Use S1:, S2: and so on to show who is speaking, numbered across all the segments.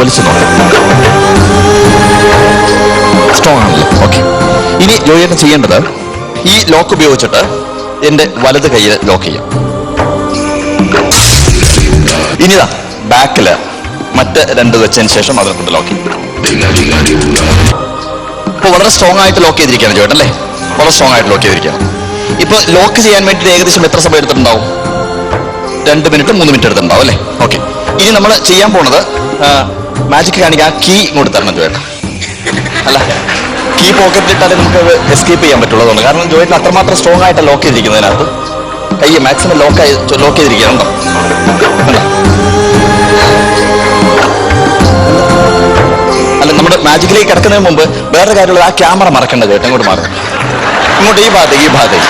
S1: വലിച്ചു നോക്കാം. സ്ട്രോങ് ആണല്ലോ. ഓക്കെ, ഇനി ജോയേട്ടൻ ചെയ്യേണ്ടത് ഈ ലോക്ക് ഉപയോഗിച്ചിട്ട് എന്റെ വലത് കൈയിൽ ലോക്ക് ചെയ്യാം. ഇനിതാ ബാക്കില് മറ്റ് രണ്ട് വെച്ചതിന് ശേഷം അതിനെ കൊണ്ട് ലോക്ക് ചെയ്യും. ഇപ്പൊ വളരെ സ്ട്രോങ് ആയിട്ട് ലോക്ക് ചെയ്തിരിക്കുകയാണ് ജോയേട്ടൻ അല്ലേ? വളരെ സ്ട്രോങ് ആയിട്ട് ലോക്ക് ചെയ്തിരിക്കുകയാണ്. ഇപ്പൊ ലോക്ക് ചെയ്യാൻ വേണ്ടി ഏകദേശം എത്ര സമയം എടുത്തിട്ടുണ്ടാവും? 2 മിനിറ്റ് 3 മിനിറ്റ് എടുത്തിട്ടുണ്ടാവും അല്ലേ? ഓക്കെ, ഇനി നമ്മൾ ചെയ്യാൻ പോണത് മാജിക് കാണിക്കാൻ ആ കീ ഇങ്ങോട്ട് തരണം ജോയേട്ടൻ. അല്ല, കീ പോക്കറ്റിലിട്ടാലേ നമുക്ക് എസ്കേപ്പ് ചെയ്യാൻ പറ്റുള്ളതുകൊണ്ട്. കാരണം ജോയേട്ടൻ അത്രമാത്രം സ്ട്രോങ് ആയിട്ട് ലോക്ക് ചെയ്തിരിക്കുന്നതിനകത്ത് കൈ മാക്സിമം ലോക്ക് ചെയ്തിരിക്കുന്നുണ്ടോ? അല്ല, നമ്മുടെ മാജിക്കിലേക്ക് കിടക്കുന്നതിന് മുമ്പ് വേറെ കാര്യമുള്ളത്, ആ ക്യാമറ മറക്കേണ്ട ജോയേട്ടൻ. ഇങ്ങോട്ട് മാറും, ഇങ്ങോട്ട് ഈ ഭാഗത്തേക്ക്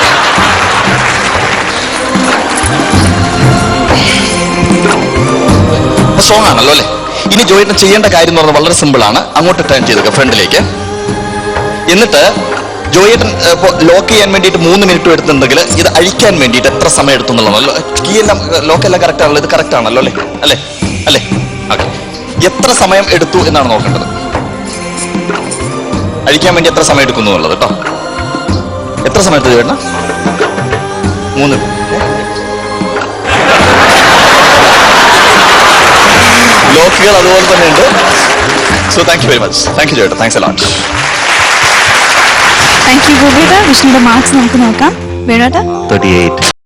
S1: സ്ട്രോങ് ആണല്ലോ അല്ലേ? ഇനി ജോയേട്ടൻ ചെയ്യേണ്ട കാര്യം എന്ന് പറഞ്ഞാൽ വളരെ സിമ്പിൾ ആണ്. അങ്ങോട്ട് ടേൺ ചെയ്തേക്കുക ഫ്രണ്ടിലേക്ക്. എന്നിട്ട് ജോയേട്ടൻ ലോക്ക് ചെയ്യാൻ വേണ്ടിയിട്ട് 3 മിനിറ്റ് എടുത്തിട്ടുണ്ടെങ്കിൽ ഇത് അഴിക്കാൻ വേണ്ടിയിട്ട് എത്ര സമയം എടുത്തു എന്നുള്ളതാണല്ലോ. കീ എല്ലാം ലോക്കെല്ലാം കറക്റ്റ് ആണല്ലോ, ഇത് കറക്റ്റ് ആണല്ലോ അല്ലേ? അല്ലേ അല്ലേ? ഓക്കെ, എത്ര സമയം എടുത്തു എന്നാണ് നോക്കേണ്ടത്. അഴിക്കാൻ വേണ്ടി എത്ര സമയം എടുക്കുന്നു എന്നുള്ളത് കേട്ടോ. എത്ര സമയം എടുത്തു ജോയേട്ടൻ? 3. ലോക്കുകൾ അതുപോലെ തന്നെ ഉണ്ട്. So thank you very much. Thank you ജോയേട്ടൻ. Thanks a lot.
S2: Thank you ഗോപിയേട്ടാ. വിഷ്ണുയുടെ മാർക്സ് നമുക്ക് നോക്കാം. വേണോട്ടാ?
S1: 38.